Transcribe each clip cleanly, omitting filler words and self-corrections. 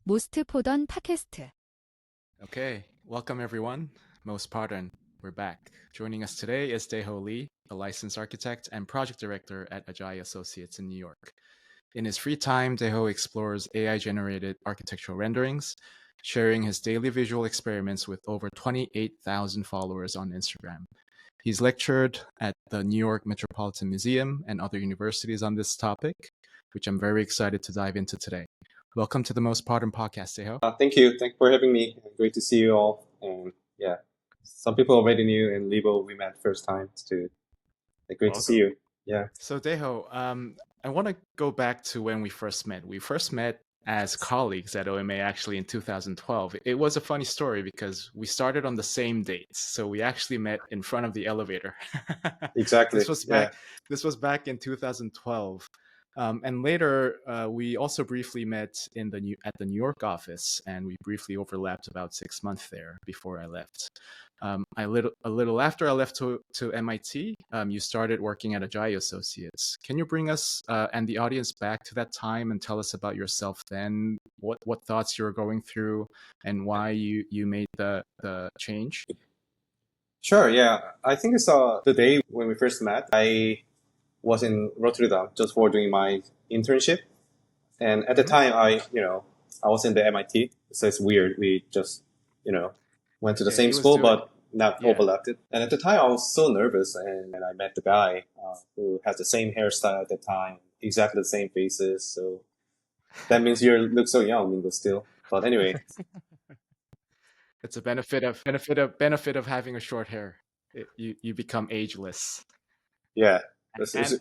most 보던 팟캐스트. Okay, welcome everyone. Most pardon, we're back. Joining us today is Daeho Lee, a licensed architect and project director at Ajay Associates in New York. In his free time, Daeho explores AI-generated architectural renderings, sharing his daily visual experiments with over 28,000 followers on Instagram. He's lectured at the New York Metropolitan Museum and other universities on this topic, which I'm very excited to dive into today. Welcome to the Most Pardon podcast, Daeho. Thank you. Thank you for having me. Great to see you all. And yeah, some people already knew, and Libo, we met first time too. Great to see you. Yeah. So Daeho, I want to go back to when we first met. We first met as colleagues at OMA actually in 2012. It was a funny story because we started on the same dates. So we actually met in front of the elevator. Exactly. This was back in 2012. And later, we also briefly met at the New York office, and we briefly overlapped about 6 months there before I left. A little after I left to MIT, you started working at Ajay Associates. Can you bring us and the audience back to that time and tell us about yourself then? What thoughts you were going through, and why you made the change? Sure. Yeah. I think it's the day when we first met. I was in Rotterdam just for doing my internship, and at the time I was in the MIT, so it's weird. We just went to the same school, but not overlapped it. And at the time I was so nervous, and I met the guy who has the same hairstyle at the time, exactly the same faces. So that means you look so young, Mingo, still. But anyway, it's a benefit of having a short hair. You become ageless. Yeah.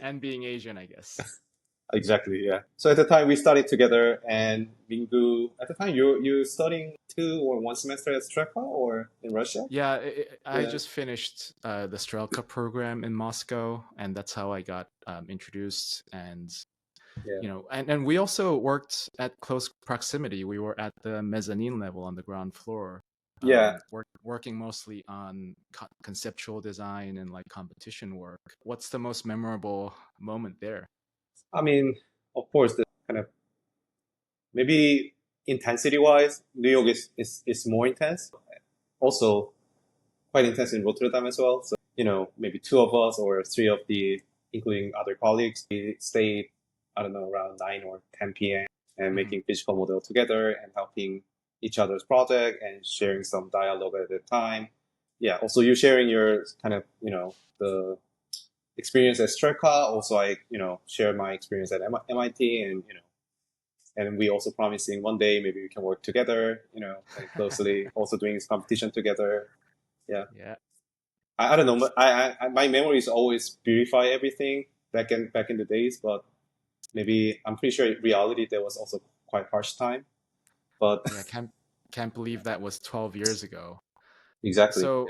And being Asian, I guess. Exactly, yeah. So at the time we studied together, and Mingu, at the time you studying 2 or 1 semester at Strelka or in Russia? Yeah, I just finished the Strelka program in Moscow, and that's how I got introduced. And and we also worked at close proximity. We were at the mezzanine level on the ground floor. Working mostly on conceptual design and like competition work. What's the most memorable moment there? I mean, of course, the kind of maybe intensity-wise, New York is more intense. Also, quite intense in Rotterdam as well. So maybe 2 of us or 3 of including other colleagues, we stayed around 9 or 10 p.m. and making physical model together and helping each other's project and sharing some dialogue at the time. Yeah. Also, you sharing your kind of the experience at Strelka. Also, I share my experience at MIT, and we also promising one day maybe we can work together. And closely, also doing this competition together. Yeah. Yeah. I don't know. My memories always purify everything back in the days, but maybe I'm pretty sure in reality there was also quite harsh time. But yeah, can't believe that was 12 years ago. Exactly. So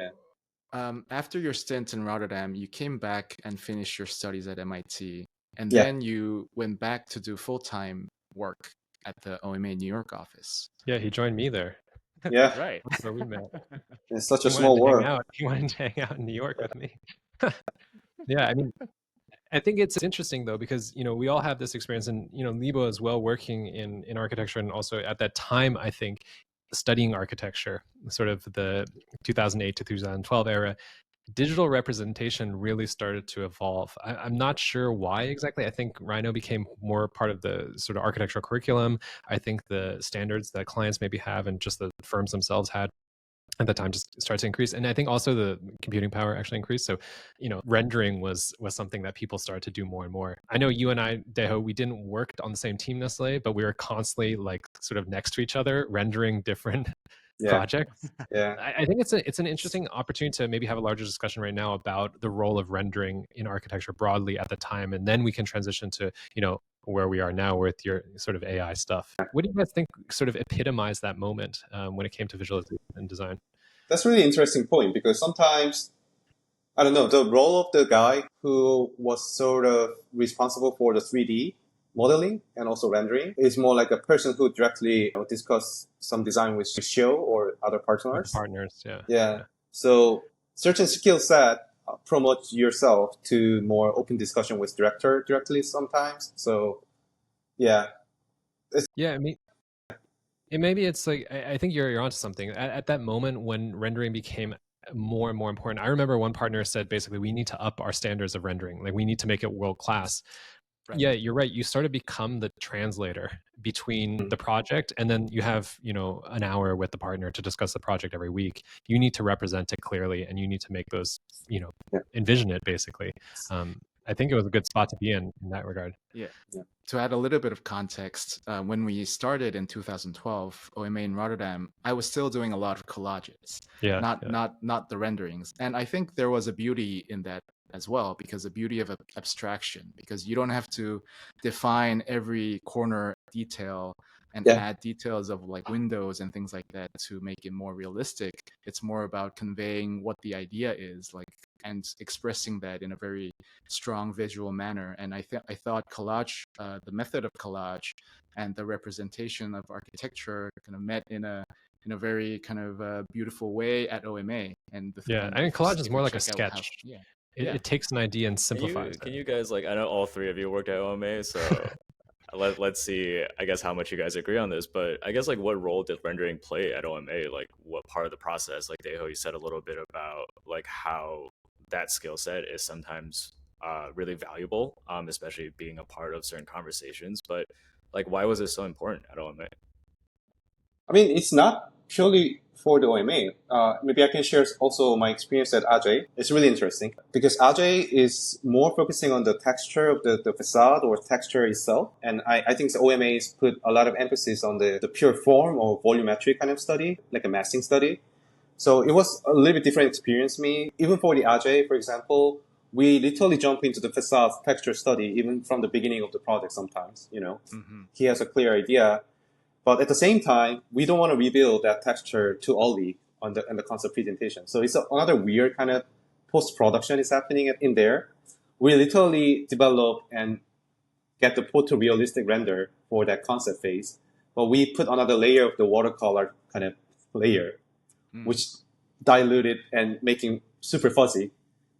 after your stint in Rotterdam, you came back and finished your studies at MIT, and then you went back to do full-time work at the OMA New York office. Yeah, he joined me there. Yeah, right. That's where we met. It's such a small world. He wanted to hang out in New York with me. Yeah, I mean, I think it's interesting though, because we all have this experience, and Libo as well, working in architecture, and also at that time I think studying architecture, sort of the 2008 to 2012 era. Digital representation really started to evolve. I'm not sure why exactly. I think Rhino became more part of the sort of architectural curriculum. I think the standards that clients maybe have and just the firms themselves had at the time just started to increase. And I think also the computing power actually increased. So, rendering was something that people started to do more and more. I know you and I, Daeho, we didn't work on the same team necessarily, but we were constantly like sort of next to each other, rendering different projects. Yeah. I think it's an interesting opportunity to maybe have a larger discussion right now about the role of rendering in architecture broadly at the time, and then we can transition to where we are now with your sort of AI stuff. What do you guys think sort of epitomized that moment when it came to visualization and design? That's a really interesting point, because sometimes, I don't know, the role of the guy who was sort of responsible for the 3D modeling and also rendering is more like a person who directly discuss some design with show or other partners. Yeah. So certain skill set promote yourself to more open discussion with director directly sometimes. So yeah. I mean, maybe it's like I think you're onto something. At that moment when rendering became more and more important, I remember one partner said basically we need to up our standards of rendering. Like we need to make it world class. Right. Yeah, you're right. You sort of become the translator between the project, and then you have, an hour with the partner to discuss the project every week. You need to represent it clearly, and you need to make those, Yeah. envision it basically. I think it was a good spot to be in that regard. Yeah. Yeah. To add a little bit of context, when we started in 2012, OMA in Rotterdam, I was still doing a lot of collages, Yeah, not the renderings. And I think there was a beauty in that as well, because the beauty of abstraction, because you don't have to define every corner detail and Yeah. add details of like windows and things like that to make it more realistic. It's more about conveying what the idea is, like, and expressing that in a very strong visual manner. And I thought collage, the method of collage, and the representation of architecture kind of met in a very kind of beautiful way at OMA. And yeah. I mean, collage is if more you like a check out how, sketch. yeah, It takes an idea and Can simplifies can it. you guys, like, I know all three of you worked at OMA, so let's see, I guess, how much you guys agree on this. But I guess, like, what role did rendering play at OMA? Like, what part of the process? Like, Daeho, you said a little bit about like how that skill set is sometimes really valuable, especially being a part of certain conversations. But like, why was it so important at OMA? I mean, it's not purely for the OMA. Maybe I can share also my experience at Ajay. It's really interesting because Ajay is more focusing on the texture of the facade or texture itself. And I think the OMAs put a lot of emphasis on the pure form or volumetric kind of study, like a massing study. So it was a little bit different experience for me. Even for the Ajay, for example, we literally jump into the facade texture study even from the beginning of the project sometimes, Mm-hmm. He has a clear idea. But at the same time, we don't want to reveal that texture too early on the concept presentation. So it's another weird kind of post-production is happening in there. We literally develop and get the photorealistic render for that concept phase. But we put another layer of the watercolor kind of layer, which diluted and making super fuzzy.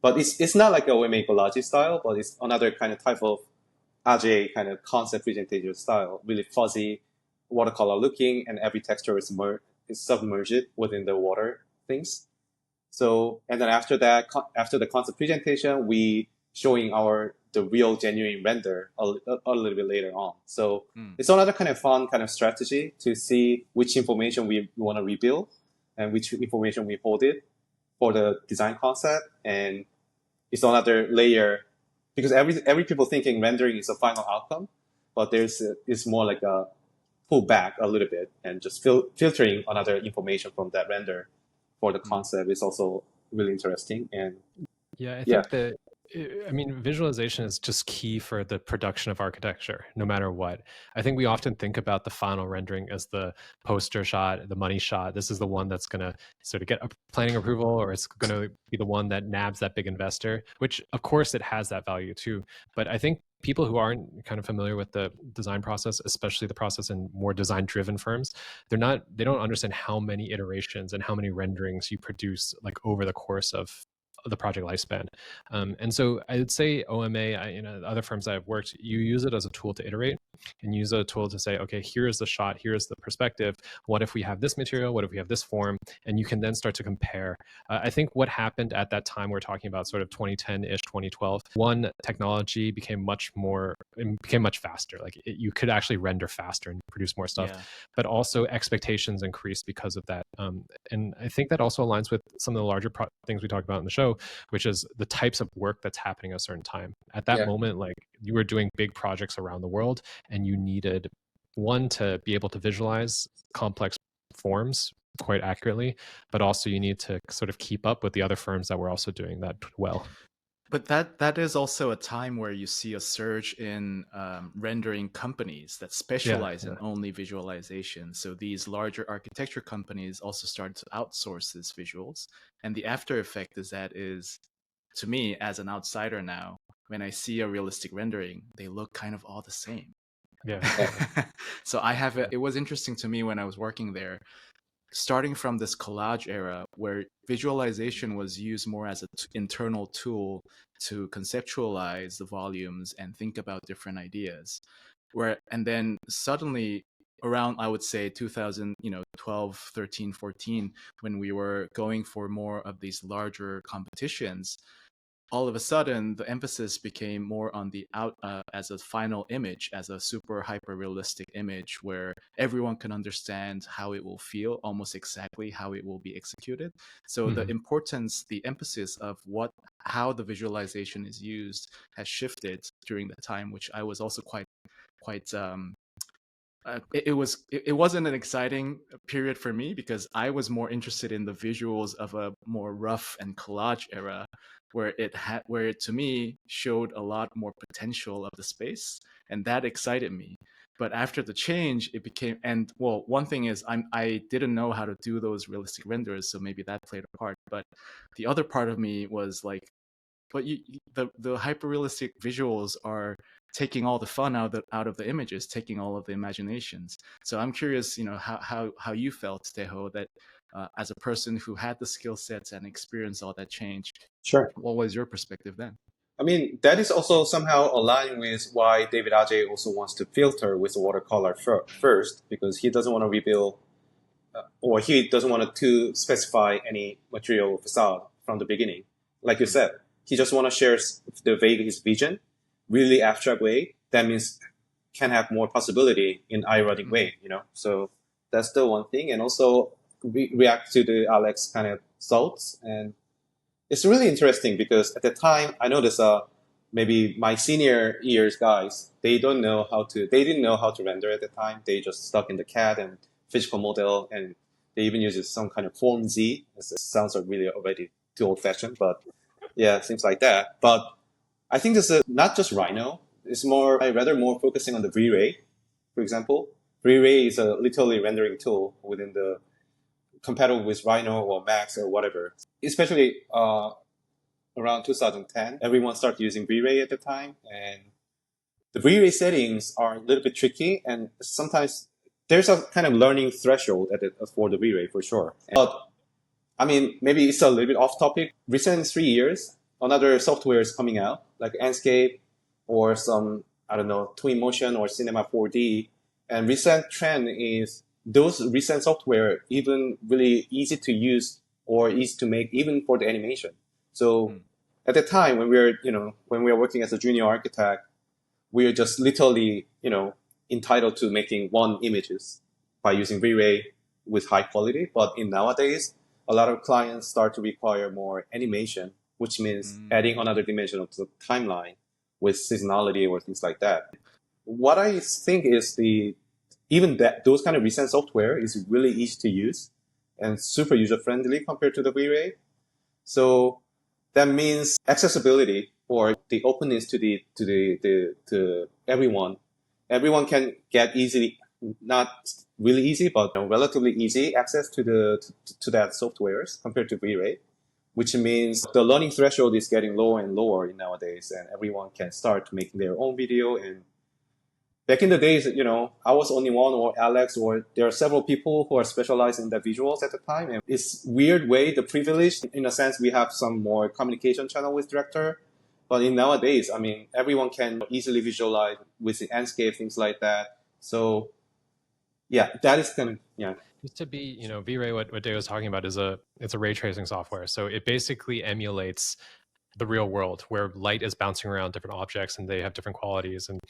But it's not like a OMA collage style, but it's another kind of type of Ajay kind of concept presentation style, really fuzzy, watercolor looking, and every texture is submerged within the water things. So, and then after that, after the concept presentation, we showing the real genuine render a little bit later on. So it's another kind of fun kind of strategy to see which information we want to rebuild and which information we hold it for the design concept. And it's another layer because every people thinking rendering is a final outcome, but it's more like a pull back a little bit and just filtering another information from that render for the concept is also really interesting. And I think that, I mean, visualization is just key for the production of architecture, no matter what. I think we often think about the final rendering as the poster shot, the money shot. This is the one that's going to sort of get a planning approval, or it's going to be the one that nabs that big investor, which of course it has that value too. But I think people who aren't kind of familiar with the design process, especially the process in more design driven firms, they don't understand how many iterations and how many renderings you produce like over the course of the project lifespan. And so I would say OMA, other firms I've worked, you use it as a tool to iterate and use a tool to say, okay, here's the shot, here's the perspective. What if we have this material? What if we have this form? And you can then start to compare. I think what happened at that time, we're talking about sort of 2010-ish, 2012, one, technology became much faster. Like you could actually render faster and produce more stuff, but also expectations increased because of that. And I think that also aligns with some of the larger things we talked about in the show, which is the types of work that's happening at a certain time. At that moment, like you were doing big projects around the world and you needed one to be able to visualize complex forms quite accurately, but also you need to sort of keep up with the other firms that were also doing that well. But that is also a time where you see a surge in rendering companies that specialize in only visualization. So these larger architecture companies also started to outsource these visuals. And the after effect is, to me, as an outsider now, when I see a realistic rendering, they look kind of all the same. So it was interesting to me when I was working there, starting from this collage era where visualization was used more as an internal tool to conceptualize the volumes and think about different ideas, and then suddenly around, I would say 2000, 12, 13, 14, when we were going for more of these larger competitions, all of a sudden the emphasis became more on the out as a final image, as a super hyper realistic image where everyone can understand how it will feel, almost exactly how it will be executed. So the importance, the emphasis of how the visualization is used has shifted during the time, which I was also quite it wasn't an exciting period for me, because I was more interested in the visuals of a more rough and collage era, where it to me showed a lot more potential of the space, and that excited me. But after the change, it became, and well, one thing is I didn't know how to do those realistic renders, so maybe that played a part. But the other part of me was like, but the hyper realistic visuals are taking all the fun out of the images, taking all of the imaginations. So I'm curious, how you felt, Daeho, that as a person who had the skill sets and experienced all that change, Sure. what was your perspective then? I mean, that is also somehow aligned with why David Ajay also wants to filter with watercolor first, because he doesn't want to reveal, or he doesn't want to specify any material facade from the beginning. Like you said, he just want to share his vision, really abstract way. That means can have more possibility in ironic way, So that's the one thing. And also react to the Alex kind of thoughts. And it's really interesting because at the time I noticed maybe my senior years guys, they didn't know how to render at the time. They just stuck in the CAD and physical model, and they even use some kind of Form Z. It sounds like really already too old fashioned, but yeah, seems like that. But I think this is not just Rhino. It's rather more focusing on the V-Ray, for example. V-Ray is a literally rendering tool within the compatible with Rhino or Max or whatever. Especially around 2010, everyone started using V-Ray at the time, and the V-Ray settings are a little bit tricky, and sometimes there's a kind of learning threshold for the V-Ray for sure. But I mean, maybe it's a little bit off topic. Recent 3 years, another software is coming out, like Enscape or some, I don't know, Twinmotion or Cinema 4D. And recent trend is those recent software even really easy to use or easy to make even for the animation. So at the time when we were working as a junior architect, we are just literally, entitled to making one images by using V-Ray with high quality. But in nowadays, a lot of clients start to require more animation, which means adding another dimension of the timeline with seasonality or things like that. What I think is those kind of recent software is really easy to use and super user friendly compared to the V-Ray. So that means accessibility or the openness to everyone. Everyone can get easily, not really easy, but relatively easy access to that softwares compared to V-Ray, which means the learning threshold is getting lower and lower nowadays, and everyone can start making their own video. And back in the days, I was only one, or Alex, or there are several people who are specialized in the visuals at the time. And it's weird way, the privilege, in a sense, we have some more communication channel with director. But in nowadays, I mean, everyone can easily visualize with the Enscape, things like that. So yeah, that is kind of, yeah. Used to be, V-Ray, what Dae was talking about it's a ray tracing software. So it basically emulates the real world where light is bouncing around different objects and they have different qualities, and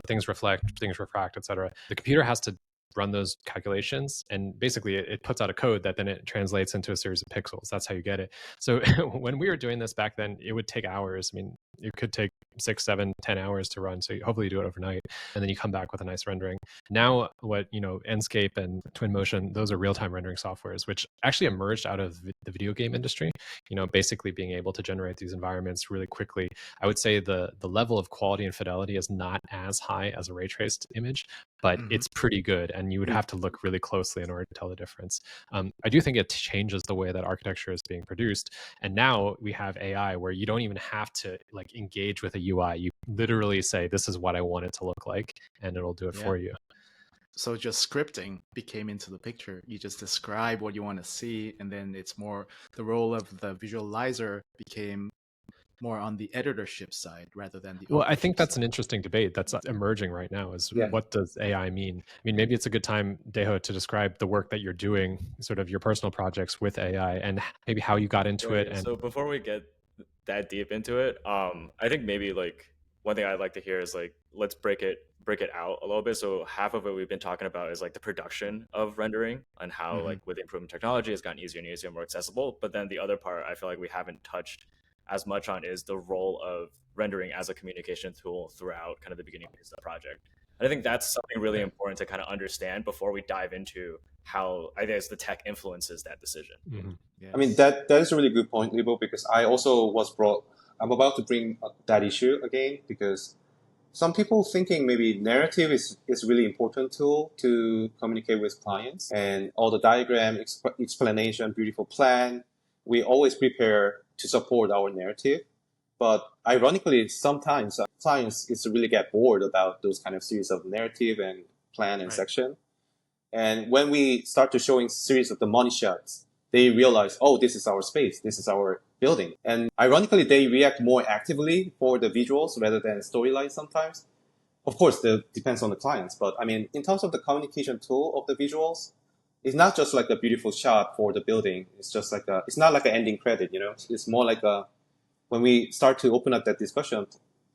things reflect, things refract, etc. The computer has to run those calculations, and basically it puts out a code that then it translates into a series of pixels. That's how you get it. So when we were doing this back then, it would take hours. I mean, it could take 6, 7, 10 hours to run. So hopefully you do it overnight, and then you come back with a nice rendering. Now, Enscape and Twinmotion, those are real-time rendering softwares, which actually emerged out of the video game industry. Basically being able to generate these environments really quickly. I would say the level of quality and fidelity is not as high as a ray traced image, but it's pretty good, and you would have to look really closely in order to tell the difference. I do think it changes the way that architecture is being produced, and now we have AI where you don't even have to engage with a UI. You literally say, this is what I want it to look like, and it'll do it for you. So just scripting became into the picture. You just describe what you want to see, and then it's more the role of the visualizer became more on the editorship side rather than the Well, I ownership think that's side? an interesting debate that's emerging right now is Yeah. what does AI mean? I mean, maybe it's a good time, Daeho, to describe the work that you're doing, sort of your personal projects with AI and maybe how you got into it. Right. And So before we get that deep into it, I think maybe like one thing I'd like to hear is like let's break it out a little bit. So half of it we've been talking about is like the production of rendering and how Mhm. like with improving technology it's gotten easier and easier and more accessible. But then the other part I feel like we haven't touched as much on is the role of rendering as a communication tool throughout kind of the beginning phase of the project. And I think that's something really important to kind of understand before we dive into how I guess the tech influences that decision. Mhm. I mean, Yes. that is a really good point, Libo, because I also I'm about to bring up that issue again because some people thinking maybe narrative is really important tool to communicate with clients and all the diagram, explanation, beautiful plan. We always prepare to support our narrative. But ironically, sometimes clients is really get bored about those kind of series of narrative and plan and Right. section. And when we start to showing series of the money shots, they realize, oh, this is our space, this is our building. And ironically, they react more actively for the visuals rather than storyline sometimes. Of course, it depends on the clients, but I mean, in terms of the communication tool of the visuals, it's not just like a beautiful shot for the building. It's just like it's not like an ending credit, you know? It's more like when we start to open up that discussion,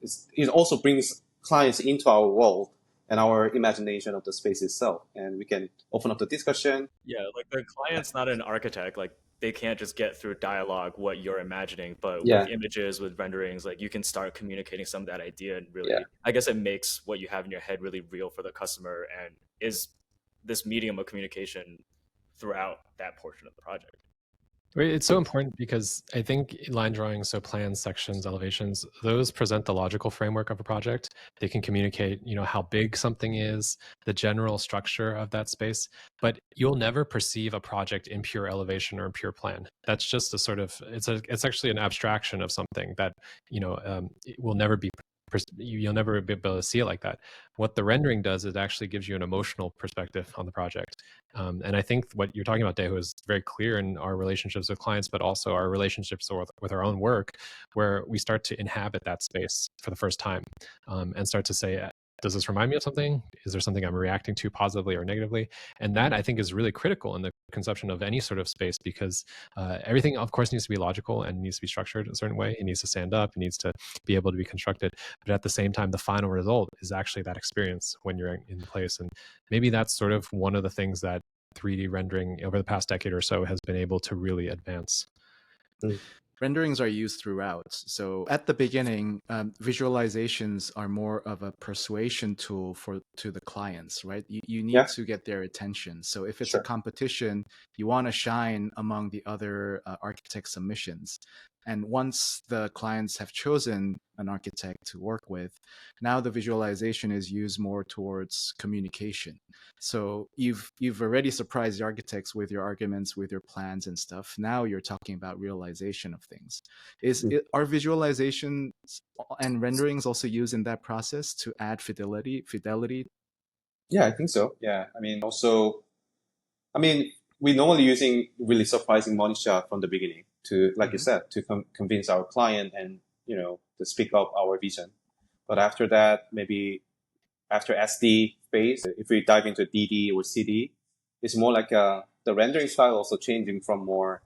it also brings clients into our world and our imagination of the space itself. And we can open up the discussion. Yeah, like the client's not an architect. Like they can't just get through dialogue what you're imagining, but with Yeah, images, with renderings, like you can start communicating some of that idea and really, yeah. I guess it makes what you have in your head really real for the customer and is this medium of communication throughout that portion of the project. Right, it's so important because I think line drawings, so plans, sections, elevations, those present the logical framework of a project. They can communicate, how big something is, the general structure of that space, but you'll never perceive a project in pure elevation or in pure plan. That's just a sort of it's actually an abstraction of something that it will never be. You'll never be able to see it like that. What the rendering does is it actually gives you an emotional perspective on the project. And I think what you're talking about, Daeho, is very clear in our relationships with clients, but also our relationships with our own work, where we start to inhabit that space for the first time and start to say, does this remind me of something? Is there something I'm reacting to positively or negatively? And that I think is really critical in the conception of any sort of space because everything, of course, needs to be logical and needs to be structured a certain way. It needs to stand up. It needs to be able to be constructed. But at the same time, the final result is actually that experience when you're in place. And maybe that's sort of one of the things that 3D rendering over the past decade or so has been able to really advance. Renderings are used throughout. So at the beginning, visualizations are more of a persuasion tool to the clients, right? You need Yeah, to get their attention. So if it's a sure. competition, you want to shine among the other architect submissions. And once the clients have chosen an architect to work with, now the visualization is used more towards communication. So you've already surprised the architects with your arguments, with your plans and stuff. Now you're talking about realization of things. Are visualizations and renderings also used in that process to add fidelity? Yeah, I think so. Yeah. I mean, also, we're normally using really surprising money shot from the beginning to, like you said, to convince our client and, to speak up our vision. But after that, maybe after SD phase, if we dive into DD or CD, it's more like the rendering style also changing from more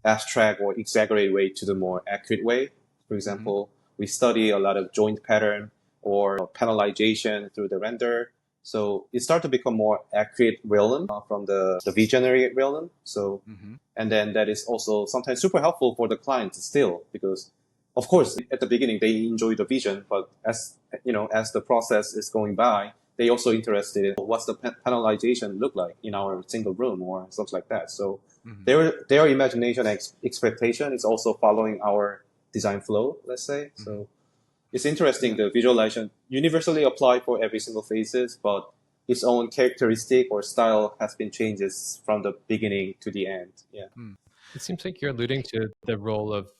abstract or exaggerated way to the more accurate way. For example, we study a lot of joint pattern or panelization through the render. So it starts to become more accurate realm from the V-generate realm. So, and then that is also sometimes super helpful for the client still because of course, at the beginning, they enjoy the vision, but as the process is going by, they also interested in what's the panelization look like in our single room or something like that. So their imagination expectation is also following our design flow, let's say. So it's interesting. The visualization universally apply for every single phases, but its own characteristic or style has been changes from the beginning to the end. Yeah. It seems like you're alluding to the role of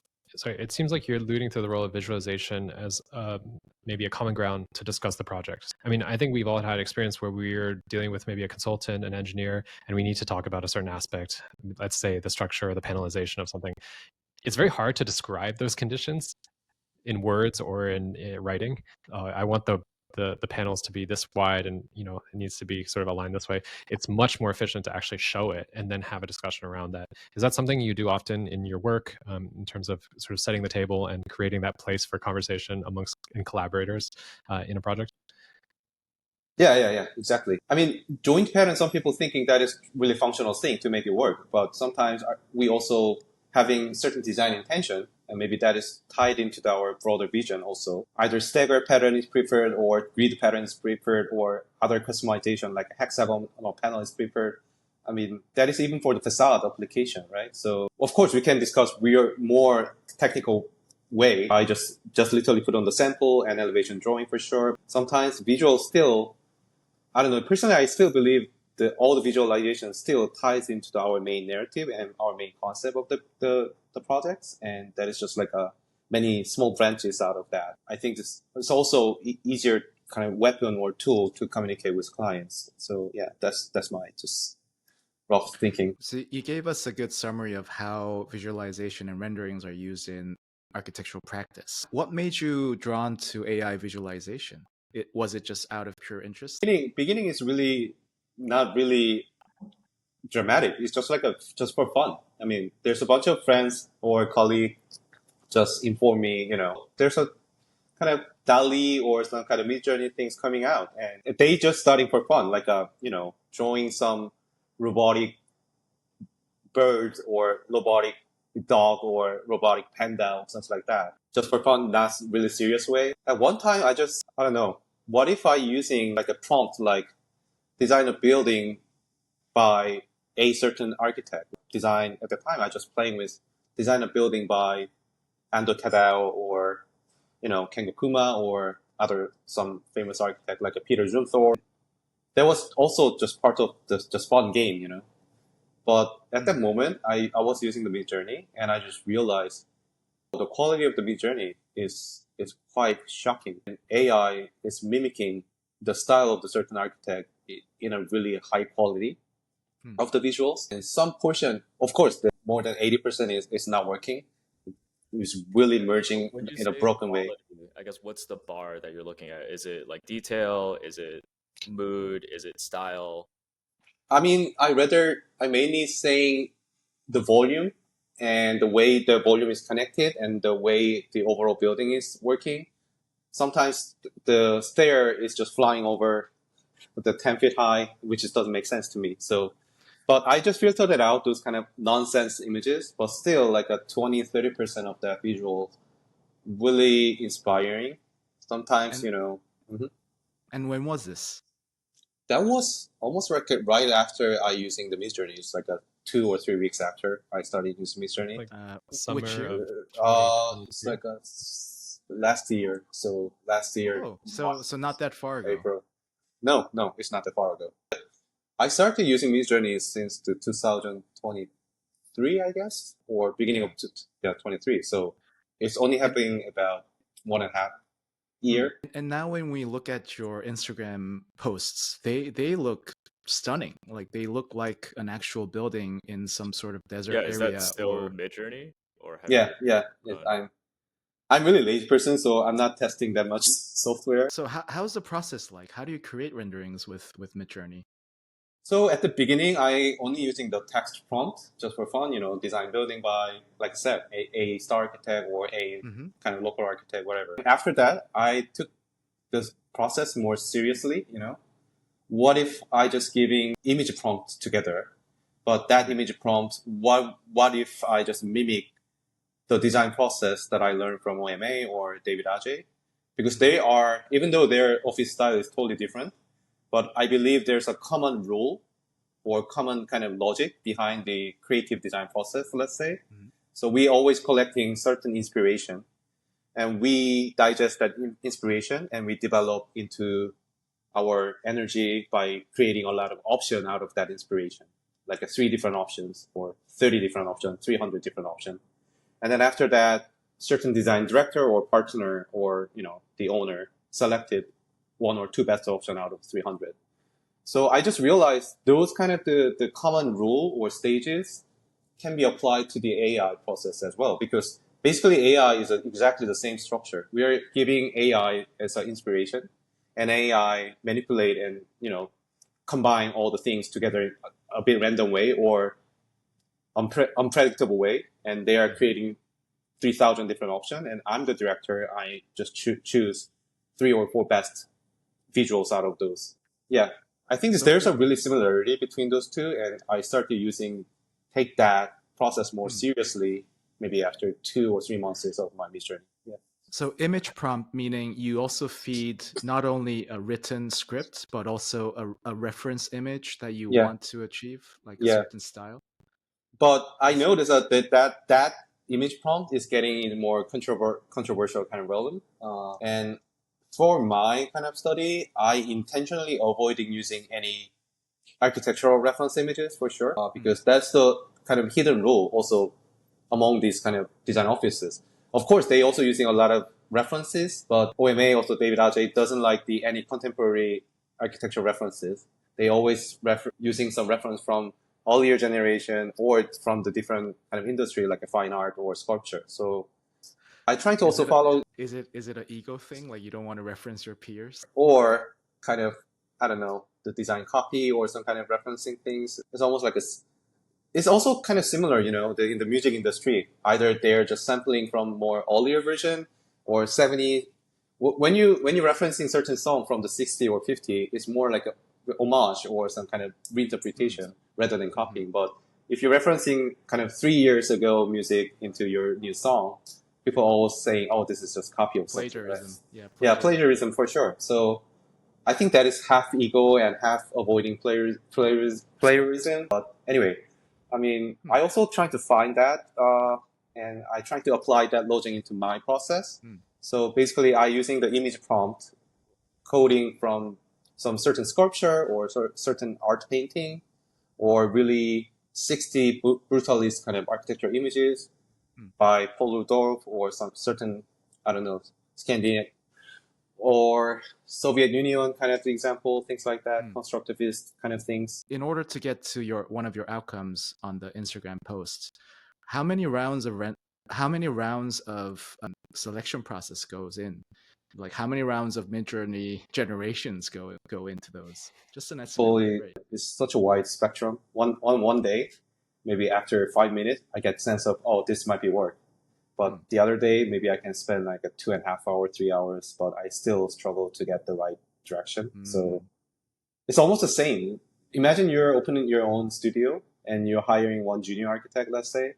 it seems like you're alluding to the role of visualization as maybe a common ground to discuss the project. I mean, I think we've all had experience where we're dealing with maybe a consultant, an engineer, and we need to talk about a certain aspect, let's say the structure or the panelization of something. It's very hard to describe those conditions in words or in writing. I want the panels to be this wide, and it needs to be sort of aligned this way. It's much more efficient to actually show it and then have a discussion around that. Is that something you do often in your work, in terms of sort of setting the table and creating that place for conversation amongst collaborators in a project? Yeah, exactly. I mean, joint pattern, some people thinking that is really functional thing to make it work, but sometimes we also having certain design intention, and maybe that is tied into our broader vision also. Either stagger pattern is preferred, or grid pattern is preferred, or other customization like hexagon panel is preferred. I mean, that is even for the facade application, right? So of course we can discuss more technical way. I just literally put on the sample and elevation drawing for sure. Sometimes visual still, I don't know, personally I still believe that all the visualization still ties into our main narrative and our main concept of the projects, and that is just like many small branches out of that. I think it's also easier kind of weapon or tool to communicate with clients. So yeah, that's my just rough thinking. So you gave us a good summary of how visualization and renderings are used in architectural practice. What made you drawn to AI visualization? Was it just out of pure interest? Beginning is really not really dramatic. It's just just for fun. I mean, there's a bunch of friends or colleagues just inform me, there's a kind of DALL-E or some kind of Mid-Journey things coming out, and they just starting for fun, like drawing some robotic birds or robotic dog or robotic panda or something like that, just for fun, not really serious way. At one time, I don't know, what if I using like a prompt like design a building by a certain architect. Design at the time, I just playing with design a building by Ando Tadao or Kengo Kuma or some famous architect like a Peter Zumthor. That was also just part of the just fun game, But at that moment, I was using the Mid-Journey, and I just realized the quality of the Mid-Journey is quite shocking. And AI is mimicking the style of the certain architect in a really high quality of the visuals. And some portion, of course, more than 80% is not working. It's really merging in a broken way. I guess what's the bar that you're looking at? Is it like detail? Is it mood? Is it style? I mean, I mainly saying the volume and the way the volume is connected and the way the overall building is working. Sometimes the stair is just flying over the 10 feet high, which just doesn't make sense to me. So, but I just filtered it out, those kind of nonsense images, but still like a 20-30% of that visual really inspiring. Sometimes, And when was this? That was almost right after I using the Mid-Journey. It's like 2 or 3 weeks after I started using Mid-Journey. Like summer which year? It's like last year. So last year. Oh, so not that far ago. April. No, it's not that far ago. I started using Mid-Journey since 2023, I guess, or beginning of 23. So it's only happening about 1.5 year. And now when we look at your Instagram posts, they look stunning. Like they look like an actual building in some sort of desert area. Is that still Mid-Journey? Or Yeah. I'm really lazy person, so I'm not testing that much software. So how's the process like? How do you create renderings with Mid-Journey? So at the beginning, I only using the text prompt just for fun, design building by, like I said, a star architect or a kind of local architect, whatever. After that, I took this process more seriously, What if I just giving image prompt together, but that image prompt, what if I just mimic the design process that I learned from OMA or David Ajay? Because they are, even though their office style is totally different, but I believe there's a common rule or common kind of logic behind the creative design process, let's say. So we always collecting certain inspiration, and we digest that inspiration and we develop into our energy by creating a lot of options out of that inspiration, like 3 different options or 30 different options, 300 different options. And then after that, certain design director or partner or, the owner selected 1 or 2 best option out of 300. So I just realized those kind of the common rule or stages can be applied to the AI process as well, because basically AI is exactly the same structure. We are giving AI as an inspiration, and AI manipulate and combine all the things together in a bit random way or unpredictable way, and they are creating 3,000 different options. And I'm the director. I just choose 3 or 4 best visuals out of those. Yeah, I think there's a really similarity between those two, and I started take that process more seriously maybe after 2 or 3 months of my journey. Yeah. So image prompt, meaning you also feed not only a written script, but also a reference image that you want to achieve, like a certain style. But I noticed that image prompt is getting in more controversial kind of realm. And for my kind of study, I intentionally avoiding using any architectural reference images for sure, because that's the kind of hidden rule also among these kind of design offices. Of course, they also using a lot of references, but OMA, also David Ajay, doesn't like any contemporary architectural references. They always using some reference from earlier generation or from the different kind of industry like a fine art or sculpture. So I try to also follow. Is it an ego thing? Like you don't want to reference your peers? Or kind of, I don't know, the design copy or some kind of referencing things. It's almost like it's also kind of similar, in the music industry. Either they're just sampling from more earlier version or 70. When you're referencing certain song from the 60 or 50, it's more like a homage or some kind of reinterpretation rather than copying. But if you're referencing kind of 3 years ago music into your new song, people are always saying, "Oh, this is just copy of plagiarism." Right? Yeah, plagiarism for sure. So I think that is half ego and half avoiding plagiarism. But anyway, I mean, I also try to find that, and I try to apply that logic into my process. So basically, I using the image prompt coding from some certain sculpture or certain art painting, or really 60 brutalist kind of architectural images by Paul Rudolph or some certain, I don't know, Scandinavian or Soviet Union kind of example, things like that, constructivist kind of things. In order to get to one of your outcomes on the Instagram post, how many rounds of selection process goes in? Like how many rounds of Midjourney generations go into those? Just an estimate. It's such a wide spectrum. One day, maybe after 5 minutes, I get sense of, oh, this might be work. But the other day, maybe I can spend like a 2.5 hour, 3 hours, but I still struggle to get the right direction. So it's almost the same. Imagine you're opening your own studio and you're hiring one junior architect, let's say.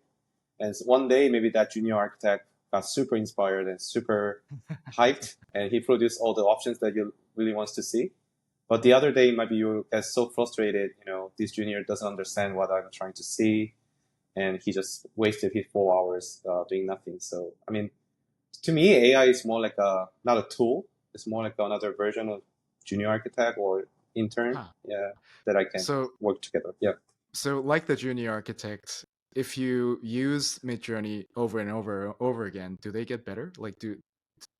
And one day, maybe that junior architect got super inspired and super hyped, and he produced all the options that you really wants to see. But the other day, maybe you get so frustrated, this junior doesn't understand what I'm trying to see, and he just wasted his 4 hours doing nothing. So, I mean, to me, AI is more like not a tool. It's more like another version of junior architect or intern. That I can work together. Yeah. So, like the junior architect, if you use Midjourney over and over again, do they get better? Like,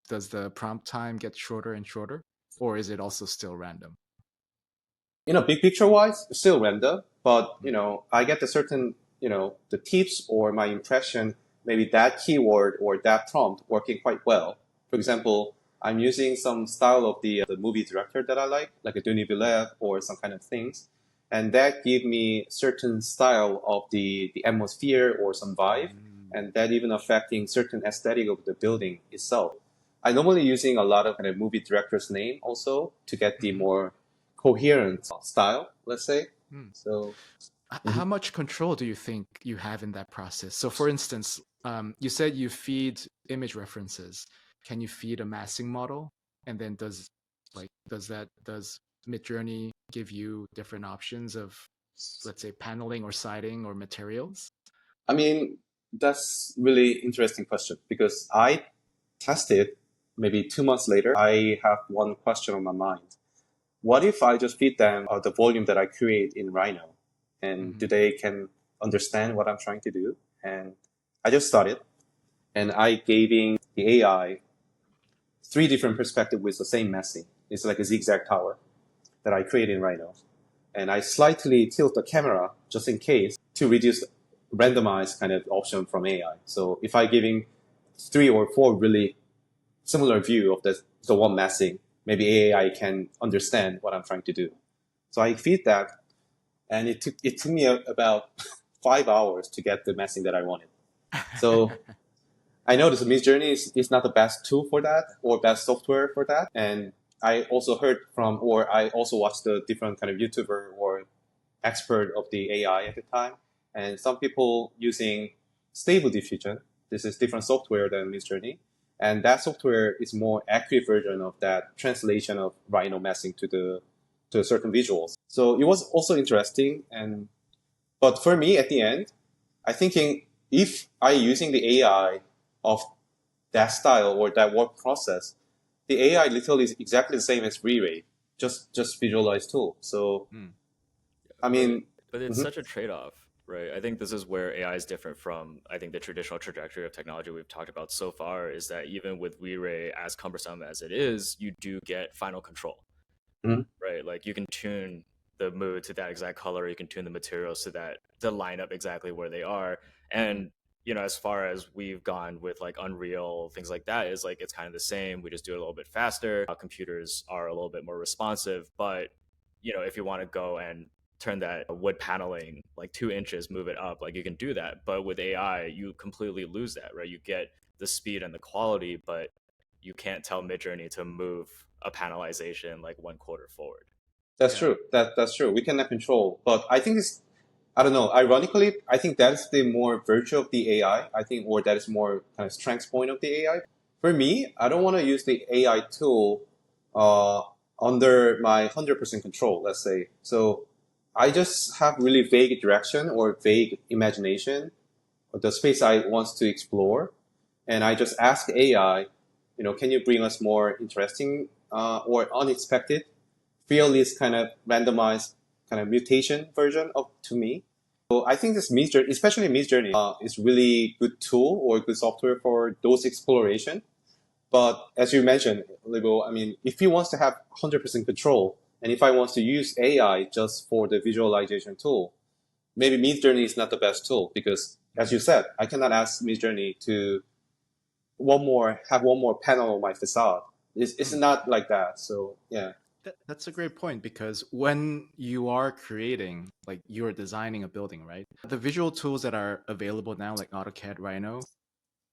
does the prompt time get shorter and shorter, or is it also still random? Big picture wise, still random, but I get the certain the tips or my impression, maybe that keyword or that prompt working quite well. For example, I'm using some style of the movie director that I like a Denis Villeneuve or some kind of things. And that give me certain style of the atmosphere or some vibe, and that even affecting certain aesthetic of the building itself. I normally using a lot of kind of movie director's name also to get the more coherent style, let's say. So, how much control do you think you have in that process? So, for instance, you said you feed image references. Can you feed a massing model, and then does Midjourney give you different options of, let's say, paneling or siding or materials? I mean, that's really interesting question, because I tested maybe 2 months later. I have one question on my mind. What if I just feed them the volume that I create in Rhino, and do they can understand what I'm trying to do? And I just started, and I gave in the AI 3 different perspectives with the same massing. It's like a zigzag tower that I create in Rhino. And I slightly tilt the camera just in case to reduce randomized kind of option from AI. So if I giving 3 or 4 really similar view of the one massing, maybe AI can understand what I'm trying to do. So I feed that, and it took me about 5 hours to get the massing that I wanted. So I know this Midjourney is not the best tool for that or best software for that. And I also heard from, or I also watched the different kind of YouTuber or expert of the AI at the time. And some people using Stable Diffusion. This is different software than Midjourney. And that software is more accurate version of that translation of Rhino massing to certain visuals. So it was also interesting. But for me, at the end, I thinking if I using the AI of that style or that work process, the AI literally is exactly the same as Re-Ray, just visualized tool. So, I mean, but it's such a trade-off, right? I think this is where AI is different from, I think, the traditional trajectory of technology we've talked about so far, is that even with Re-Ray, as cumbersome as it is, you do get final control, right? Like you can tune the mood to that exact color, you can tune the materials to line up exactly where they are. And as far as we've gone with like Unreal, things like that, is like it's kind of the same. We just do it a little bit faster. Computers are a little bit more responsive, but if you want to go and turn that wood paneling like 2 inches, move it up, like you can do that. But with AI, you completely lose that, right? You get the speed and the quality, but you can't tell Midjourney to move a panelization like 1/4 forward. That's true. That's true. We cannot control, but I think I don't know. Ironically, I think that's the more virtue of the AI. I think, or that is more kind of strength point of the AI. For me, I don't want to use the AI tool under my 100% control, let's say. So I just have really vague direction or vague imagination of the space I want to explore. And I just ask AI, can you bring us more interesting or unexpected, fearless kind of randomized kind of mutation version to me? So I think this Midjourney, especially Midjourney, is really good tool or good software for those exploration. But as you mentioned, Libo, I mean, if he wants to have 100% control, and if I want to use AI just for the visualization tool, maybe Midjourney is not the best tool because, as you said, I cannot ask Midjourney to have one more panel on my facade. It's not like that. So yeah. That's a great point, because when you are creating, like you're designing a building, right? The visual tools that are available now, like AutoCAD, Rhino,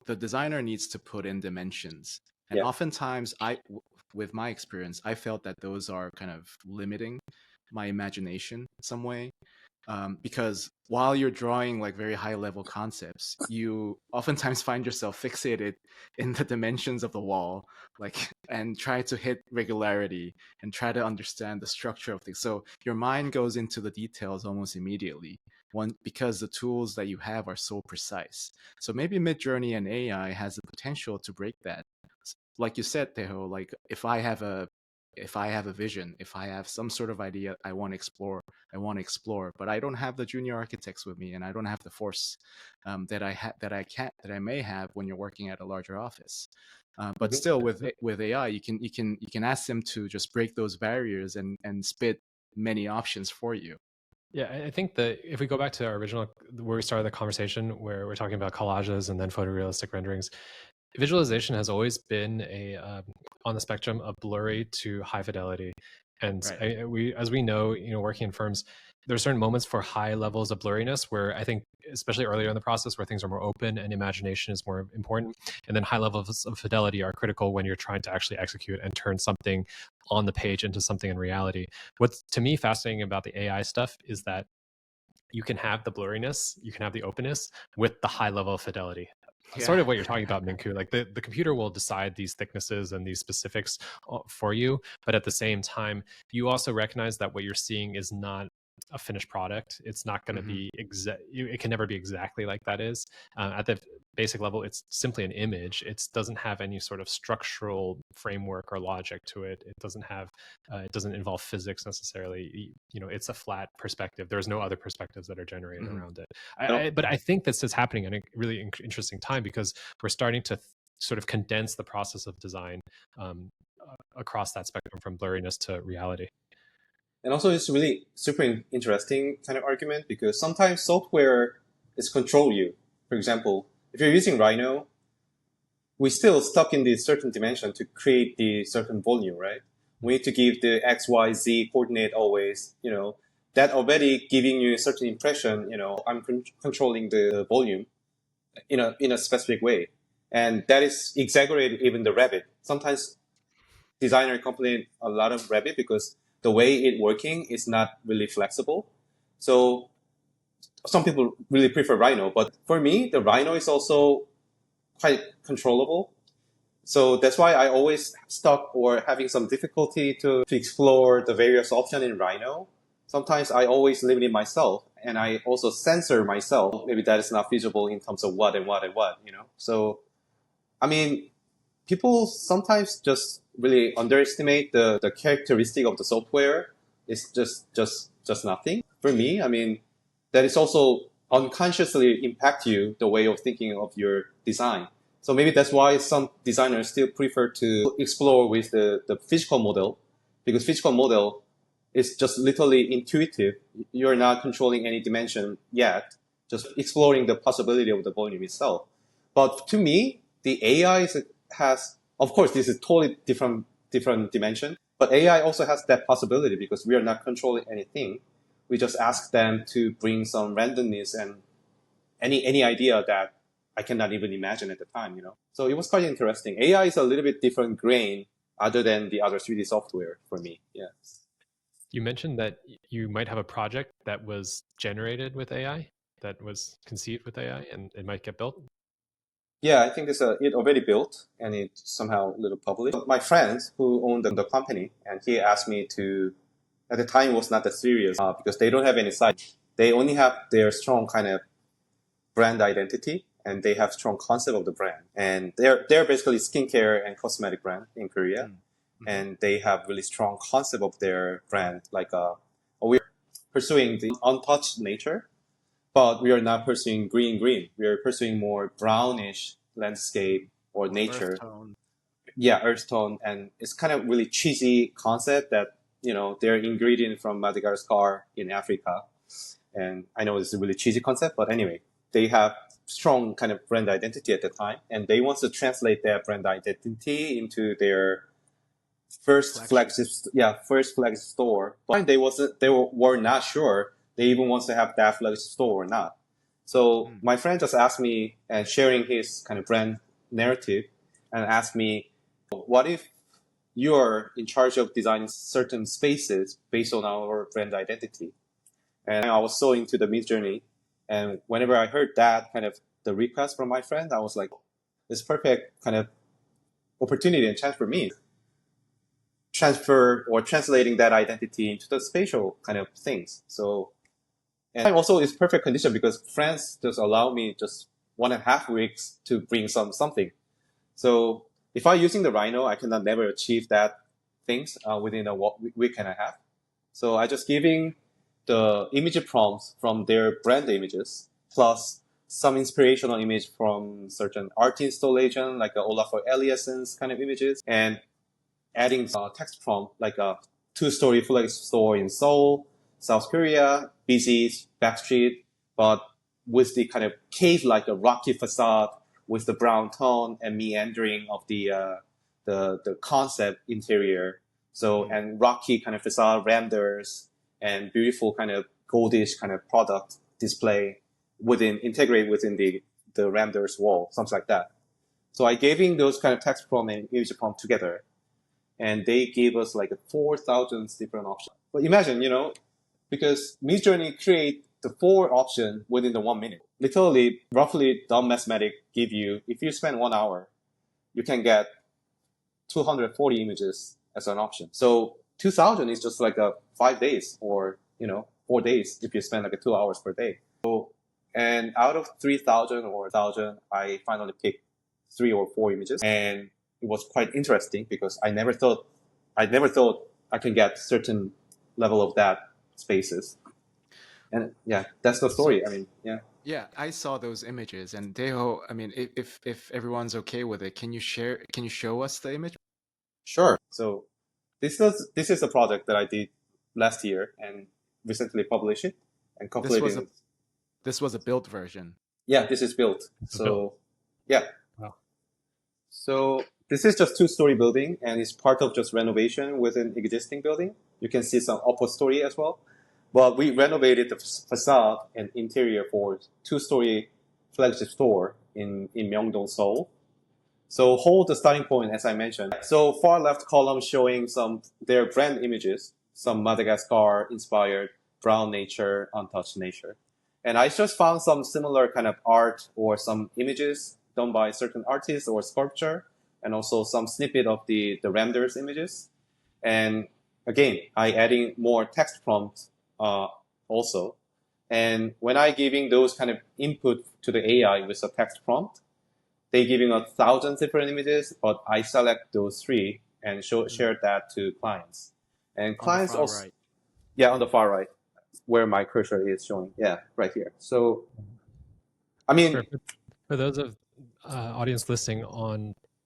the designer needs to put in dimensions. And oftentimes, with my experience, I felt that those are kind of limiting my imagination in some way. Because while you're drawing like very high level concepts, you oftentimes find yourself fixated in the dimensions of the wall, and try to hit regularity and try to understand the structure of things. So your mind goes into the details almost immediately, because the tools that you have are so precise. So maybe Midjourney and AI has the potential to break that. Like you said, Daeho, like if I have a vision, if I have some sort of idea I want to explore, but I don't have the junior architects with me, and I don't have the force that I may have when you're working at a larger office. But still, with AI, you can ask them to just break those barriers and spit many options for you. Yeah, I think that if we go back to our original, where we started the conversation, where we're talking about collages and then photorealistic renderings, visualization has always been on the spectrum of blurry to high fidelity. And Right. as we know, working in firms, there are certain moments for high levels of blurriness where I think, especially earlier in the process, where things are more open and imagination is more important. And then high levels of fidelity are critical when you're trying to actually execute and turn something on the page into something in reality. What's to me fascinating about the AI stuff is that you can have the blurriness, you can have the openness with the high level of fidelity. Sort of what you're talking about, Minku. Like the computer will decide these thicknesses and these specifics for you, but at the same time, you also recognize that what you're seeing is not a finished product. It's not going to be it can never be exactly like that is. At the basic level, it's simply an image. It doesn't have any sort of structural framework or logic to it. It doesn't involve physics necessarily. It's a flat perspective. There's no other perspectives that are generated around it. But I think this is happening in a really interesting time, because we're starting to sort of condense the process of design across that spectrum from blurriness to reality. And also, it's really super interesting kind of argument, because sometimes software is control you. For example, if you're using Rhino, we still stuck in this certain dimension to create the certain volume, right? We need to give the X, Y, Z coordinate always, that already giving you a certain impression, I'm controlling the volume in a specific way. And that is exaggerated even the Revit. Sometimes designer complain a lot of Revit because the way it working is not really flexible. So some people really prefer Rhino, but for me, the Rhino is also quite controllable. So that's why I always stuck or having some difficulty to explore the various options in Rhino. Sometimes I always limit it myself, and I also censor myself. Maybe that is not feasible in terms of what and what and what, So, I mean, people sometimes just really underestimate the characteristic of the software. It's just nothing. For me, I mean, that is also unconsciously impact you, the way of thinking of your design. So maybe that's why some designers still prefer to explore with the physical model, because physical model is just literally intuitive. You're not controlling any dimension yet, just exploring the possibility of the volume itself. But to me, the AI has, of course, this is totally different dimension, but AI also has that possibility because we are not controlling anything. We just ask them to bring some randomness and any idea that I cannot even imagine at the time, So it was quite interesting. AI is a little bit different grain other than the other 3D software for me. Yeah. You mentioned that you might have a project that was generated with AI, that was conceived with AI, and it might get built. Yeah, I think it already built and it's somehow a little published. My friends who own the company, and he asked me to, at the time it was not that serious because they don't have any site. They only have their strong kind of brand identity, and they have strong concept of the brand. And they're basically skincare and cosmetic brand in Korea. Mm-hmm. And they have really strong concept of their brand. Like we're pursuing the untouched nature, but we are not pursuing green. We are pursuing more brownish landscape or nature. Earth tone. Yeah, earth tone. And it's kind of really cheesy concept that, they're ingredient from Madagascar in Africa. And I know it's a really cheesy concept, but anyway, they have strong kind of brand identity at the time, and they want to translate their brand identity into their first flagship store. But they were not sure they even want to have that flagship store or not. So my friend just asked me and sharing his kind of brand narrative and asked me, what if you're in charge of designing certain spaces based on our brand identity? And I was so into the Midjourney. And whenever I heard that kind of the request from my friend, I was like, this perfect kind of opportunity and chance for me. Transfer or translating that identity into the spatial kind of things. So, and also it's perfect condition because friends just allow me just 1.5 weeks to bring something. So if I'm using the Rhino, I cannot never achieve that things within a week and a half. So I just giving the image prompts from their brand images, plus some inspirational image from certain art installation, like Olafur Eliasson's kind of images, and adding text prompt, like a 2-story flagship store in Seoul, South Korea, busy backstreet, but with the kind of cave-like a rocky facade with the brown tone and meandering of the concept interior. So, and rocky kind of facade renders, and beautiful kind of goldish kind of product display integrate within the render's wall, something like that. So I gave in those kind of text prompt and image prompt together, and they gave us like 4,000 different options. But imagine, because Midjourney create the 4 options within the 1 minute. Literally, roughly, dumb mathematics give you, if you spend 1 hour, you can get 240 images as an option. So 2,000 is just like 5 days or, 4 days if you spend like 2 hours per day. So, and out of 3,000 or 1,000, I finally picked 3 or 4 images. And it was quite interesting because I never thought I can get certain level of that spaces. And yeah, that's the story. I mean, yeah. Yeah, I saw those images, and Daeho, I mean, if everyone's okay with it, can you show us the image? Sure. So this is a project that I did last year and recently published it and completed. This was a built version. Yeah, this is built. So, yeah. Wow. So this is just two-story building, and it's part of just renovation within existing building. You can see some upper story as well. But we renovated the facade and interior for two-story flagship store in Myeongdong, Seoul. So hold the starting point, as I mentioned. So far left column showing some their brand images, some Madagascar-inspired brown nature, untouched nature. And I just found some similar kind of art or some images done by certain artists or sculpture, and also some snippet of the renders images. And again, I adding more text prompts also. And when I giving those kind of input to the AI with a text prompt, they giving 1,000 different images, but I select those three and share that to clients. And clients on the far also, right. yeah, on the far right, where my cursor is showing. Yeah, right here. So, I mean, Sure. For those of audience listening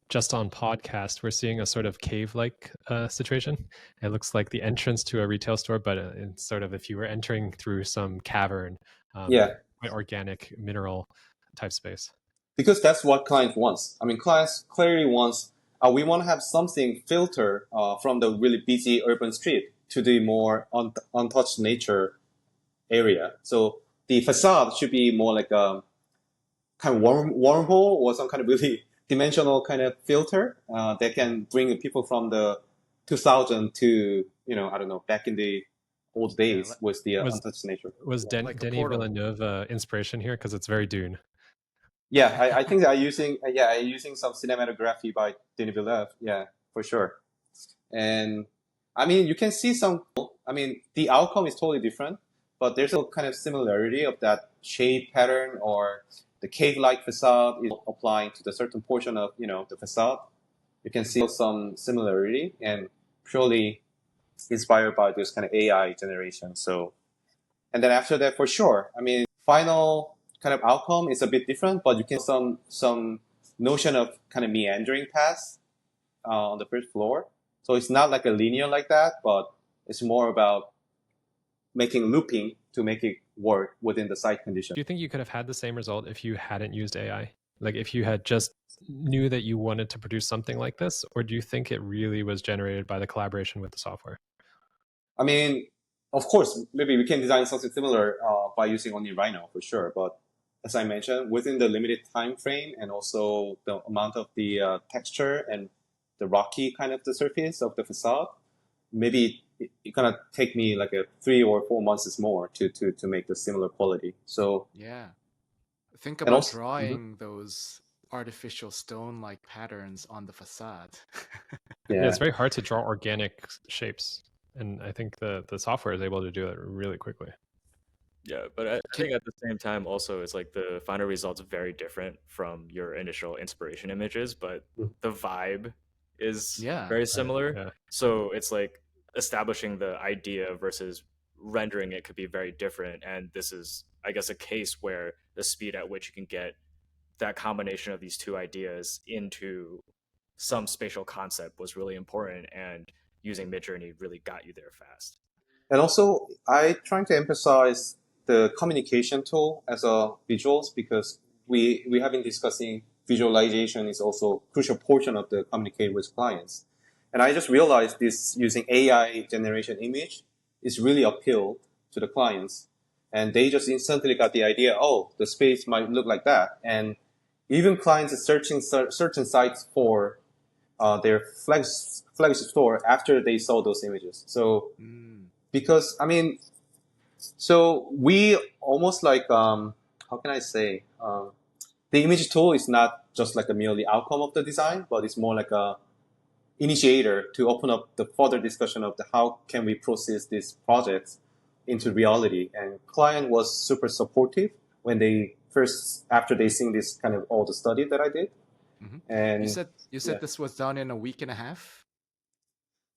just on podcast, we're seeing a sort of cave-like situation. It looks like the entrance to a retail store, but it's sort of if you were entering through some cavern, yeah, quite organic mineral type space. because that's what client wants. I mean, clients clearly wants, we want to have something filter from the really busy urban street to the more untouched nature area. So the facade should be more like a kind of wormhole or some kind of really dimensional kind of filter that can bring people from the 2000 to, I don't know, back in the old days with the untouched nature. Was Like a Denis portal. Villeneuve inspiration here? Because it's very Dune. Yeah, I think I'm using some cinematography by Denis Villeneuve. Yeah, for sure. And I mean, you can see some. I mean, the outcome is totally different, but there's a kind of similarity of that shape pattern or the cave-like facade is applying to the certain portion of the facade. You can see some similarity and purely inspired by this kind of AI generation. So, and then after that, for sure, I mean, final kind of outcome is a bit different, but you can some notion of kind of meandering paths on the first floor. So it's not like a linear like that, but it's more about making looping to make it work within the site condition. Do you think you could have had the same result if you hadn't used AI? Like if you had just knew that you wanted to produce something like this, or do you think it really was generated by the collaboration with the software? I mean, of course, maybe we can design something similar by using only Rhino for sure. But as I mentioned, within the limited time frame and also the amount of the texture and the rocky kind of the surface of the facade, maybe it's gonna take me like 3 or 4 months more to make the similar quality. So Yeah. Think and about also, drawing those artificial stone-like patterns on the facade. Yeah, yeah, it's very hard to draw organic shapes. And I think the software is able to do it really quickly. Yeah, but I think at the same time also it's like the final result's very different from your initial inspiration images, but the vibe is Yeah. very similar. Yeah. So it's like establishing the idea versus rendering it could be very different. And this is, I guess, a case where the speed at which you can get that combination of these two ideas into some spatial concept was really important, and using Midjourney really got you there fast. and also I trying to emphasize the communication tool as a visuals because we have been discussing visualization is also a crucial portion of the communicate with clients. And I just realized this using AI generation image is really appealed to the clients. And they just instantly got the idea, oh, the space might look like that. And even clients are searching certain sites for their flagship store after they saw those images. So because, I mean, so we almost like, how can I say, the image tool is not just like a merely outcome of the design, but it's more like a initiator to open up the further discussion of how can we process these projects into reality. And client was super supportive when they first, after they seen this kind of all the study that I did. And You said this was done in a week and a half?